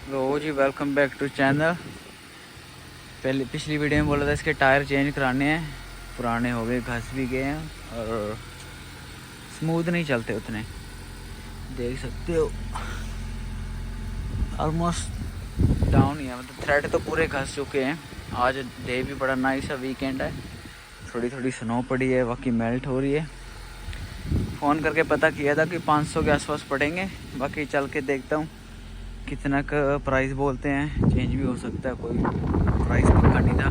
लो जी, welcome back to channel. पिछली video में बोला था इसके टायर चेंज कराने हैं, पुराने हो गए, घस भी गए हैं और स्मूथ नहीं चलते उतने। देख सकते हो ऑलमोस्ट डाउन ही है, मतलब थ्रेड तो पूरे घस चुके हैं। आज डे भी बड़ा नाइस है, वीकेंड है, थोड़ी थोड़ी स्नो पड़ी है, बाकी मेल्ट हो रही है। फ़ोन करके पता किया था कि 500 के आसपास पड़ेंगे, बाकी चल के देखता हूँ कितना का प्राइस बोलते हैं। चेंज भी हो सकता है, कोई प्राइस पक्का नहीं था।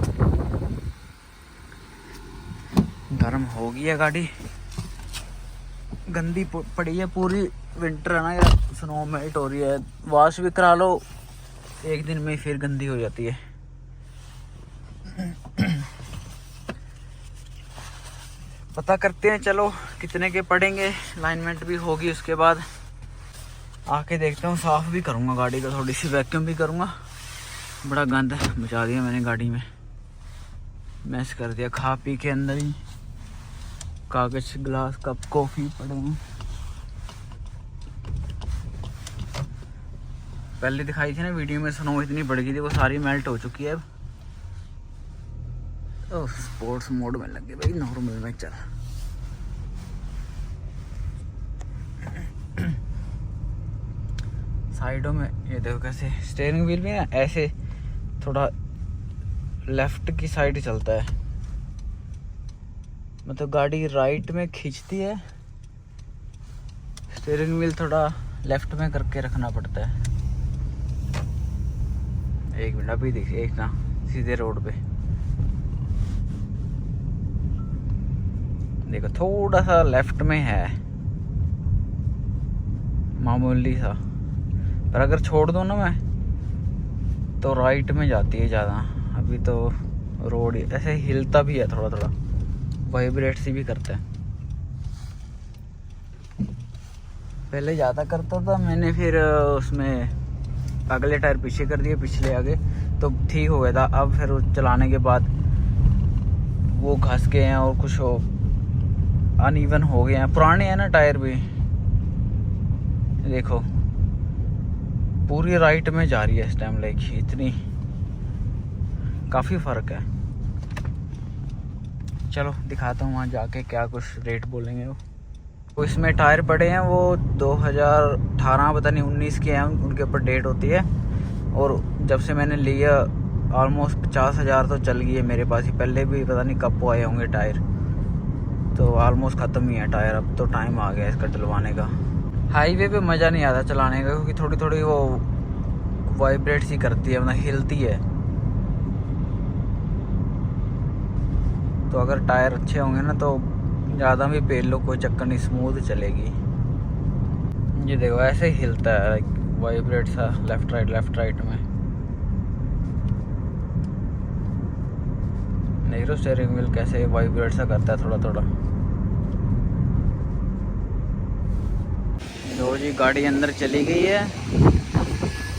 गर्म हो गई है गाड़ी, गंदी पड़ी है पूरी। विंटर है ना यार, स्नो मेल्ट हो रही है। वॉश भी करा लो एक दिन में फिर गंदी हो जाती है। पता करते हैं चलो कितने के पड़ेंगे, अलाइनमेंट भी होगी, उसके बाद आके देखता हूँ। साफ़ भी करूँगा गाड़ी को, थोड़ी सी वैक्यूम भी करूँगा। बड़ा गंद मचा दिया मैंने गाड़ी में, मैस कर दिया। खा पी के अंदर ही कागज, गिलास, कप, कॉफ़ी पड़े हैं। पहले दिखाई थी ना वीडियो में, स्नो इतनी बढ़ गई थी, वो सारी मेल्ट हो चुकी है अब। स्पोर्ट्स मोड में लगे भाई, नॉर्मल में चल। साइडों में ये देखो कैसे स्टीयरिंग व्हील भी ना ऐसे थोड़ा लेफ्ट की साइड ही चलता है, मतलब गाड़ी राइट में खींचती है, स्टीयरिंग व्हील थोड़ा लेफ्ट में करके रखना पड़ता है। एक मिनट, अभी देखिए, एक ना सीधे रोड पे देखो, थोड़ा सा लेफ्ट में है, मामूली सा, पर अगर छोड़ दूँ ना मैं तो राइट में जाती है ज़्यादा। अभी तो रोड ऐसे हिलता भी है, थोड़ा थोड़ा वाइब्रेट सी भी करता है। पहले ज़्यादा करता था मैंने, फिर उसमें अगले टायर पीछे कर दिए, पिछले आगे, तो ठीक हो गया था। अब फिर चलाने के बाद वो घस गए हैं और कुछ हो अनइवन हो गए हैं, पुराने हैं ना टायर भी। देखो पूरी राइट में जा रही है इस टाइम, लाइक इतनी, काफ़ी फ़र्क है। चलो दिखाता हूँ वहाँ जाके क्या कुछ रेट बोलेंगे वो। तो इसमें टायर पड़े हैं वो 2018 पता नहीं 19 के हैं, उनके ऊपर डेट होती है। और जब से मैंने लिया ऑलमोस्ट 50,000 तो चल गई है मेरे पास ही। पहले भी पता नहीं कब आए होंगे टायर, तो ऑलमोस्ट ख़त्म ही है टायर। अब तो टाइम आ गया इसका डलवाने का। हाईवे पे मज़ा नहीं आता चलाने का, क्योंकि थोड़ी थोड़ी वो वाइब्रेट सी करती है, मतलब हिलती है। तो अगर टायर अच्छे होंगे ना तो ज़्यादा भी पेल लो कोई चक्कर नहीं, स्मूथ चलेगी। ये देखो ऐसे ही हिलता है, लाइक वाइब्रेट सा, लेफ़्ट राइट में। देख रहे हो स्टीयरिंग व्हील कैसे वाइब्रेट सा करता है थोड़ा थोड़ा। तो जी गाड़ी अंदर चली गई है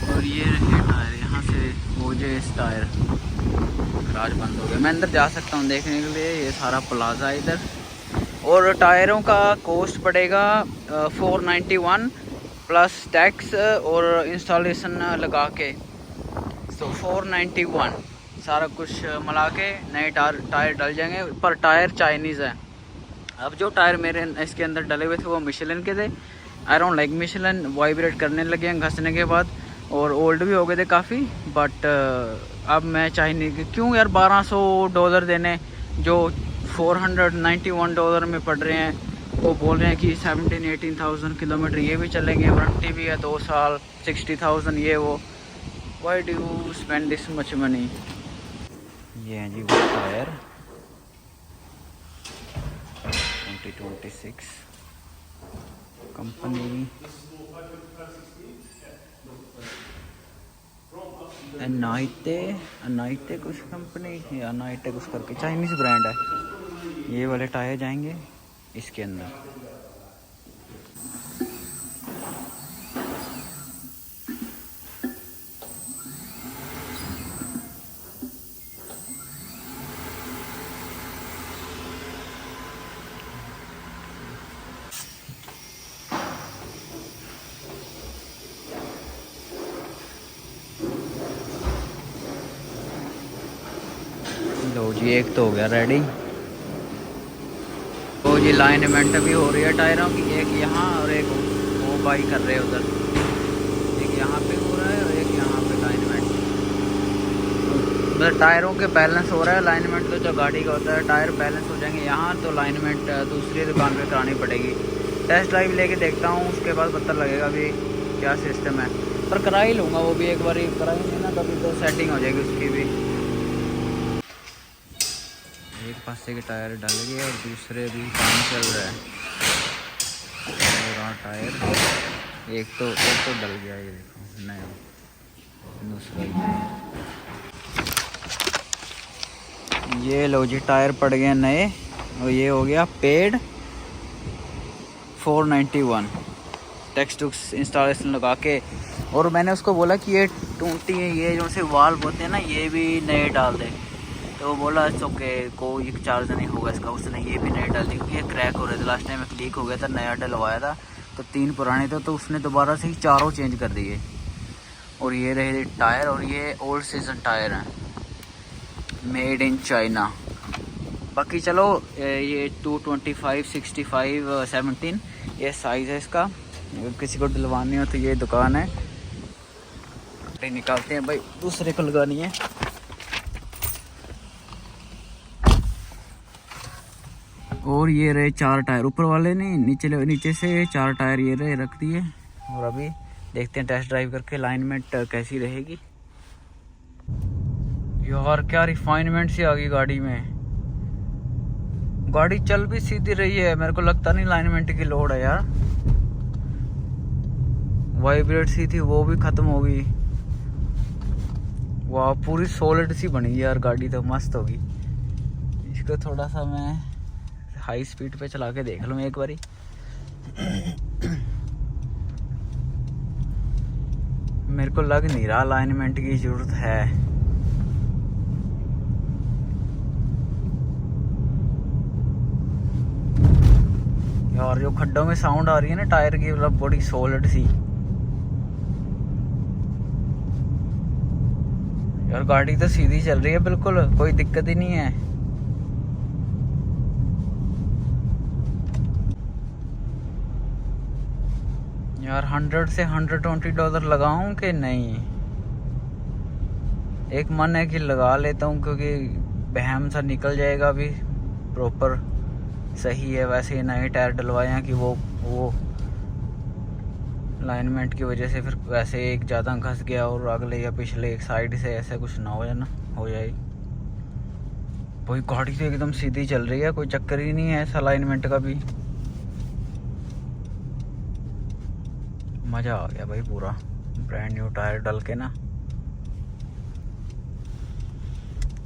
और ये रहे टायर। यहाँ से वो जो इस टायर, गराज बंद हो गया। मैं अंदर जा सकता हूँ देखने के लिए, ये सारा प्लाजा है इधर। और टायरों का कॉस्ट पड़ेगा 491 प्लस टैक्स और इंस्टॉलेशन लगा के, तो 491 सारा कुछ मिला के नए टायर डल जाएंगे। पर टायर चाइनीज़ है। अब जो टायर मेरे इसके अंदर डले हुए थे वो मिशेलिन के थे। I don't like Michelin, vibrate करने लगे हैं घसने के बाद, और ओल्ड भी हो गए थे काफ़ी। बट अब मैं चाइनीज क्यों यार $1200 देने, जो $491 में पड़ रहे हैं। वो बोल रहे हैं कि 17-18,000 किलोमीटर ये भी चलेंगे, वारंटी भी है 2 साल, 60,000 ये वो। Why do you spend this much money. ये हैं जी वो टायर 2026 कंपनी अनाइटे कुछ कंपनी, या अनाइटे कुछ करके, चाइनीज़ ब्रांड है। ये वाले टायर जाएंगे इसके अंदर। लो जी, एक तो हो गया रेडी। तो जी अलाइनमेंट भी हो रही है टायरों की, एक यहाँ और एक वो बाई कर रहे हैं उधर, एक यहाँ पे हो रहा है और एक यहाँ पे अलाइनमेंट। मतलब टायरों के बैलेंस हो रहा है, अलाइनमेंट तो जो गाड़ी का होता है, टायर बैलेंस हो जाएंगे यहाँ तो अलाइनमेंट दूसरी दुकान पे करानी पड़ेगी। टेस्ट ड्राइव लेके देखता हूँ, उसके बाद पता लगेगा भी क्या सिस्टम है, पर करा ही लूँगा वो भी, एक बार कराएंगे ना तभी तो सेटिंग हो जाएगी उसकी भी। एक पासे के टायर डल गए और दूसरे भी काम चल रहा है। और टायर एक तो डल गया, ये देखो नया दूसरा। ये लो जी टायर पड़ गए नए और ये हो गया पेड 491 टेक्स्ट इंस्टॉलेशन लगा के। और मैंने उसको बोला कि ये 20 ये जो से वाल्व होते हैं ना ये भी नए डाल दे, तो वो बोला ओके कोई चार्ज नहीं होगा इसका। उसने ये भी नए डाल दी क्योंकि ये क्रैक हो रहे थे, लास्ट टाइम लीक हो गया था, नया डलवाया था तो 3 पुराने थे, तो उसने दोबारा से ही 4 चेंज कर दिए। और ये रहे टायर, और ये ओल्ड सीजन टायर हैं, मेड इन चाइना। बाकी चलो ये 225 65 17 ये साइज़ है इसका। अगर किसी को डलवानी हो तो ये दुकान है, निकालते हैं भाई, दूसरे को लगानी है। और ये रहे 4 टायर, ऊपर वाले नहीं, नीचे से 4 टायर ये रहे रख दिए। और अभी देखते हैं टेस्ट ड्राइव करके अलाइनमेंट कैसी रहेगी। यार क्या रिफाइनमेंट सी आ गई गाड़ी में, गाड़ी चल भी सीधी रही है, मेरे को लगता नहीं अलाइनमेंट की लोड है यार। वाइब्रेट सी थी वो भी खत्म हो गई। वाह पूरी सॉलिड सी बनी यार गाड़ी, तो मस्त होगी। इसको थोड़ा सा मैं हाई स्पीड पे चला के देख लूँ एक बारी। मेरे को लग नहीं रहा अलाइनमेंट की जरूरत है। और जो खड्डों में साउंड आ रही है ना टायर की, मतलब बड़ी सॉलिड सी यार। गाड़ी तो सीधी चल रही है बिल्कुल, कोई दिक्कत ही नहीं है। यार 100 से $120 लगाऊं कि नहीं, एक मन है कि लगा लेता हूँ क्योंकि बहम सा निकल जाएगा। अभी प्रॉपर सही है, वैसे ही नए टायर डलवाए हैं कि वो अलाइनमेंट की वजह से फिर वैसे एक ज़्यादा घस गया और अगले या पिछले एक साइड से ऐसा कुछ ना हो जाए ना, हो जाए। वही गाड़ी तो एकदम सीधी चल रही है, कोई चक्कर ही नहीं है इस अलाइनमेंट का भी। मज़ा आ गया भाई पूरा, ब्रांड न्यू टायर डल के ना।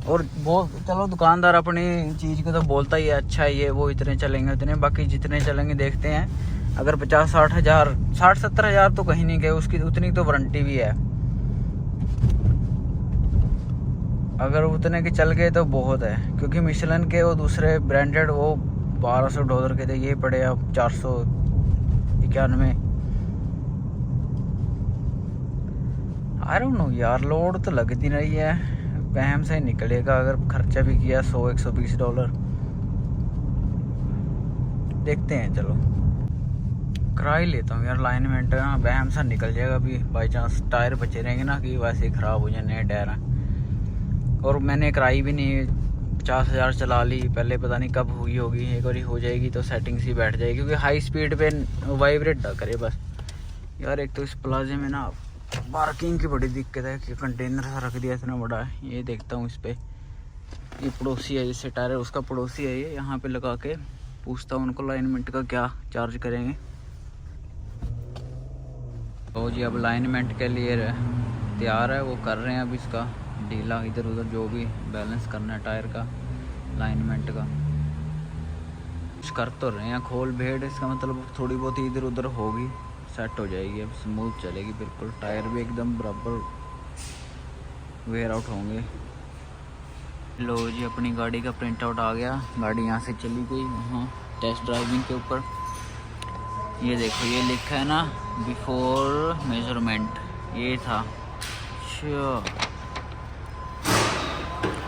और वो चलो दुकानदार अपनी चीज़ को तो बोलता ही है अच्छा है ये वो, इतने चलेंगे उतने, बाकी जितने चलेंगे देखते हैं। अगर 50-60 हज़ार 60-70 हज़ार तो कहीं नहीं गए, उसकी उतनी तो वारंटी भी है। अगर उतने के चल गए तो बहुत है, क्योंकि मिशेलिन के वो दूसरे ब्रांडेड वो $1200 के थे, ये पड़े अब 491। आई डोंट नो यार, लोड तो लगती नहीं है, वहम से ही निकलेगा। अगर खर्चा भी किया $100-120 देखते हैं, चलो करा ही लेता हूँ यार अलाइनमेंट। वहम सा निकल जाएगा, अभी बाई चांस टायर बचे रहेंगे ना कि वैसे ही ख़राब हो जाए, नए टायर हैं। और मैंने कराई भी नहीं, 50 हज़ार चला ली पहले, पता नहीं कब हुई होगी, एक बार हो जाएगी तो सेटिंग सी बैठ जाएगी, क्योंकि हाई स्पीड पे वाइब्रेट ना करे बस। यार एक तो इस प्लाजे में ना पार्किंग की बड़ी दिक्कत है कि कंटेनर सा रख दिया इतना बड़ा है। ये देखता हूँ इस पर, ये पड़ोसी है जिससे टायर है उसका पड़ोसी है ये, यहाँ पे लगा के पूछता हूँ उनको अलाइनमेंट का क्या चार्ज करेंगे। तो जी अब अलाइनमेंट के लिए तैयार है, वो कर रहे हैं अब इसका ढीला, इधर उधर जो भी बैलेंस करना है टायर का अलाइनमेंट का कुछ कर तो रहे हैं। खोल भेड़ इसका मतलब थोड़ी बहुत इधर उधर होगी, सेट हो जाएगी, अब स्मूथ चलेगी बिल्कुल। टायर भी एकदम बराबर वेयर आउट होंगे। लो जी अपनी गाड़ी का प्रिंट आउट आ गया, गाड़ी यहाँ से चली गई वहाँ टेस्ट ड्राइविंग के ऊपर। ये देखो ये लिखा है ना बिफोर मेजरमेंट, ये था। अच्छा,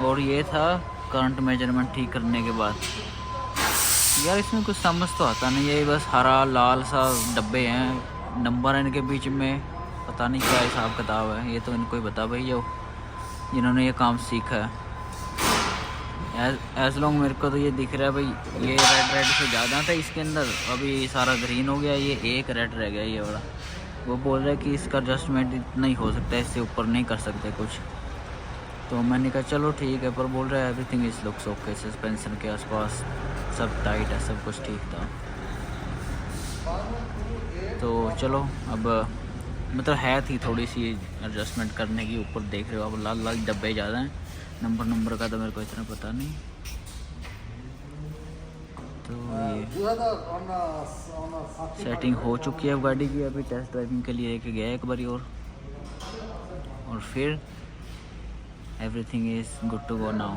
और ये था करंट मेजरमेंट ठीक करने के बाद। यार इसमें कुछ समझ तो आता नहीं है, बस हरा लाल सा डब्बे हैं, नंबर है इनके बीच में, पता नहीं क्या हिसाब किताब है, ये तो इनको ही बता भाई जो जिन्होंने ये काम सीखा है। एज लॉन्ग मेरे को तो ये दिख रहा है भाई, ये रेड से ज़्यादा था इसके अंदर, अभी सारा ग्रीन हो गया, ये एक रेड रह गया ये वाला। वो बोल रहा है कि इसका एडजस्टमेंट इतना ही हो सकता है, इससे ऊपर नहीं कर सकते कुछ। तो मैंने कहा चलो ठीक है, पर बोल रहा है everything is looks okay, suspension के आसपास सब टाइट है, सब कुछ ठीक था। तो चलो अब मतलब है थी थोड़ी सी एडजस्टमेंट करने की, ऊपर देख रहे हो अब लाल लाल डब्बे ज़्यादा हैं, नंबर का तो मेरे को इतना पता नहीं। तो ये सेटिंग हो चुकी है गाड़ी की, अभी टेस्ट ड्राइविंग के लिए लेके गया एक बारी और फिर everything is good to go now.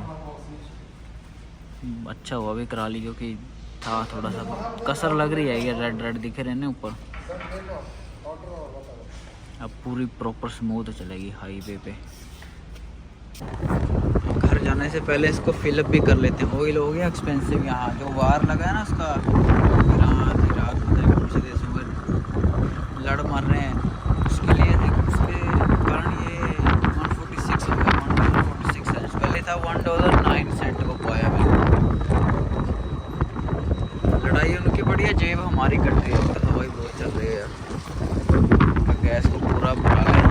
अच्छा हुआ भी करा ली, क्योंकि था थोड़ा सा कसर लग रही है, ये रेड दिखे रहे ना ऊपर। अब पूरी प्रॉपर स्मूथ चलेगी हाईवे पे। घर जाने से पहले इसको फिलअप भी कर लेते हैं। ऑयल हो गया एक्सपेंसिव, यहाँ जो वार लगा है ना उसका, इराक से देशों में लड़ मर रहे हैं, उसके लिए उसके कारण ये 146 हो गया, 146 सेंट्स, पहले था $1.09 को पाया मैं। लड़ाई उनकी बढ़िया, जेब हमारी कट रही है, तो हवाई बहुत चल रही है यार। गैस को पूरा भरा लें,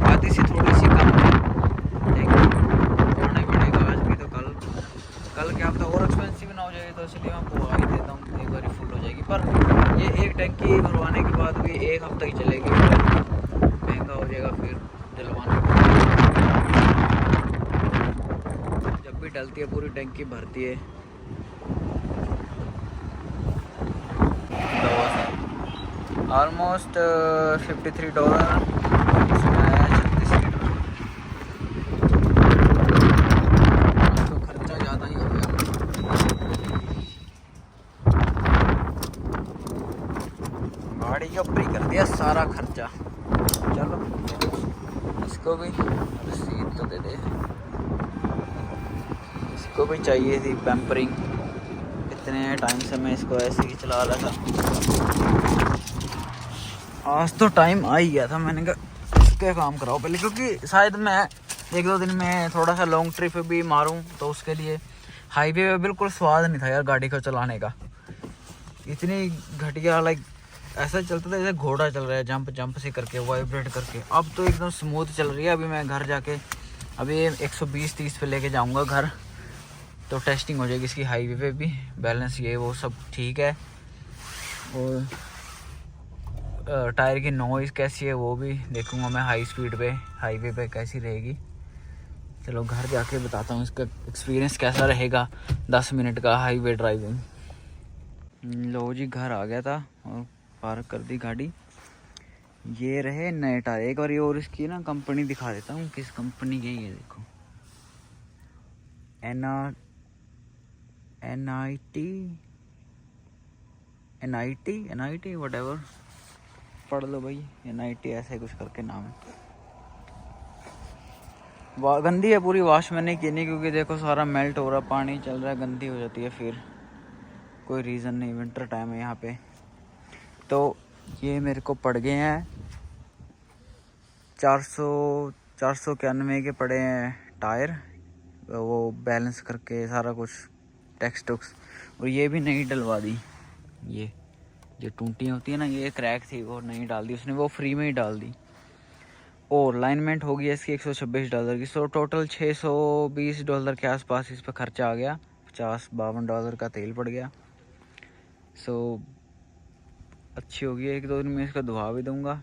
आधी सी थोड़ी सी कम है, बढ़ाना ही पड़ेगा आज भी, तो कल क्या पता और एक्सपेंसिव ना हो जाएगी, तो इसलिए मैं भरवा ही देता हूँ, एक बार फुल हो जाएगी। पर ये एक टैंकी भरवाने के बाद भी एक हफ्ता ही चलेगी, महंगा हो जाएगा फिर डलवाने जब भी डलती है पूरी टैंकी भरती है। ऑलमोस्ट $53, इसमें 36 लीटर, तो खर्चा ज़्यादा ही हो गया। गाड़ी के ऊपर ही कर दिया सारा खर्चा। चलो इसको भी रसीद तो दे दे, इसको भी चाहिए थी पैम्परिंग, इतने टाइम से मैं इसको ऐसे ही चला रहा था, आज तो टाइम आ ही गया था, मैंने कहा इसके काम कराओ पहले, क्योंकि शायद मैं 1-2 दिन में थोड़ा सा लॉन्ग ट्रिप भी मारूं, तो उसके लिए हाईवे पे बिल्कुल स्वाद नहीं था यार गाड़ी को चलाने का, इतनी घटिया, लाइक ऐसा चलता था जैसे घोड़ा चल रहा है, जंप से करके, वाइब्रेट करके। अब तो एकदम स्मूथ चल रही है। अभी मैं घर जाके अभी 120-130 पे लेके जाऊंगा घर, तो टेस्टिंग हो जाएगी इसकी हाईवे पे भी, बैलेंस ये वो सब ठीक है, और टायर की नॉइज़ कैसी है वो भी देखूंगा मैं, हाई स्पीड पे हाईवे पे कैसी रहेगी। चलो घर जाके बताता हूँ इसका एक्सपीरियंस कैसा रहेगा 10 मिनट का हाईवे ड्राइविंग। लो जी घर आ गया था और पार्क कर दी गाड़ी। ये रहे नए टायर, एक बार और इसकी ना कंपनी दिखा देता हूँ, किस कंपनी की है, देखो NIT व्हाटएवर, पढ़ लो भाई, NIT ऐसे कुछ करके नाम है। गंदी है पूरी, वॉश मैंने की नहीं, क्योंकि देखो सारा मेल्ट हो रहा, पानी चल रहा है, गंदी हो जाती है फिर, कोई रीज़न नहीं, विंटर टाइम है यहाँ पे। तो ये मेरे को पड़ गए हैं 491 के पड़े हैं टायर, वो बैलेंस करके सारा कुछ टैक्स, और ये भी नहीं डलवा दी, ये जो टूटियाँ होती है ना, ये क्रैक थी वो नहीं डाल दी उसने, वो फ्री में ही डाल दी। और अलाइनमेंट हो गई इसकी $126 की, सो टोटल $620 के आसपास इस पर खर्चा आ गया, $50-52 का तेल पड़ गया। सो अच्छी होगी, 1-2 दिन में इसका धुआ भी दूंगा,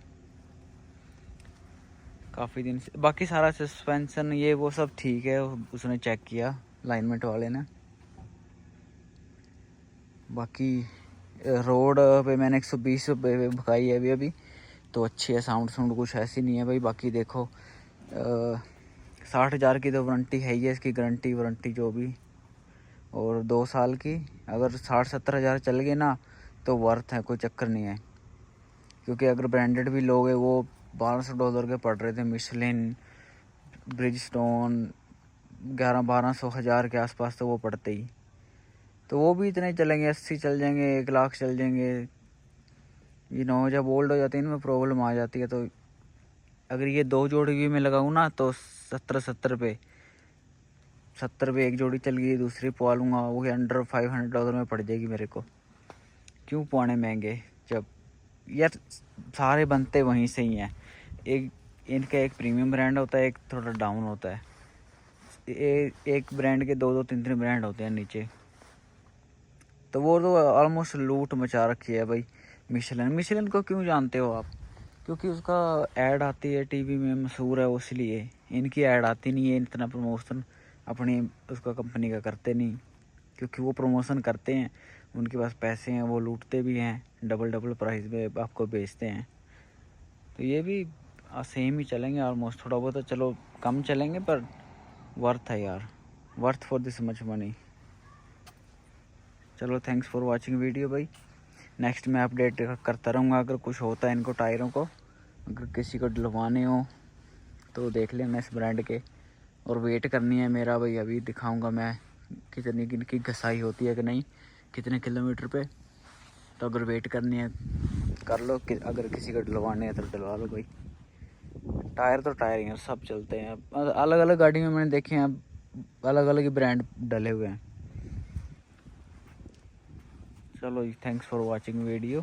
काफ़ी दिन से। बाकी सारा सस्पेंशन ये वो सब ठीक है, उसने चेक किया अलाइनमेंट वाले ने। बाकी रोड पे मैंने 120 पे भगाई है अभी, तो अच्छी है, साउंड कुछ ऐसी नहीं है भाई। बाकी देखो 60,000 की तो वारंटी है ही है इसकी, वारंटी जो भी, और 2 साल की। अगर 60-70 हज़ार चल गए ना तो वर्थ है, कोई चक्कर नहीं है, क्योंकि अगर ब्रांडेड भी लोग वो $1200 के पड़ रहे थे, मिशलिन, ब्रिजस्टोन, 1100-1200 हज़ार के आसपास तो वो पड़ते ही। तो वो भी इतने चलेंगे, 80 चल जाएंगे, 1 लाख चल जाएंगे। जब ओल्ड हो जाती है इनमें प्रॉब्लम आ जाती है। तो अगर ये 2 जोड़ी भी मैं लगाऊँ ना तो 70 पे 70 पे 1 जोड़ी चल गई, दूसरी पवा लूँगा, वो अंडर $500 में पड़ जाएगी मेरे को। क्यों पवाने महंगे, जब यार सारे बनते वहीं से ही हैं। इनका एक प्रीमियम ब्रांड होता है, एक थोड़ा डाउन होता है। एक ब्रांड के 2-3 ब्रांड होते हैं नीचे। तो वो तो ऑलमोस्ट लूट मचा रखी है भाई। मिशेलिन को क्यों जानते हो आप? क्योंकि उसका ऐड आती है टीवी में, मशहूर है वो, इसलिए। इनकी ऐड आती नहीं है, इतना प्रमोशन अपनी उसका कंपनी का करते नहीं। क्योंकि वो प्रमोशन करते हैं, उनके पास पैसे हैं, वो लूटते भी हैं, डबल प्राइस में आपको बेचते हैं। तो ये भी सेम ही चलेंगे ऑलमोस्ट। थोड़ा बहुत तो चलो कम चलेंगे, पर वर्थ है यार, worth for this much money. चलो थैंक्स फॉर वाचिंग वीडियो भाई। नेक्स्ट मैं अपडेट करता रहूँगा अगर कुछ होता है इनको टायरों को। अगर किसी को डलवाने हो तो देख लेना इस ब्रांड के। और वेट करनी है मेरा भाई, अभी दिखाऊंगा मैं कितनी इनकी घसाई होती है कि नहीं, कितने किलोमीटर पे। तो अगर वेट करनी है कर लो, अगर किसी को डलवाने हैं तो डलवा लो भाई। टायर तो टायर ही हैं, सब चलते हैं। अलग अलग गाड़ी में मैंने देखे हैं, अलग अलग ही ब्रांड डले हुए हैं। चलो थैंक्स फॉर वाचिंग वीडियो।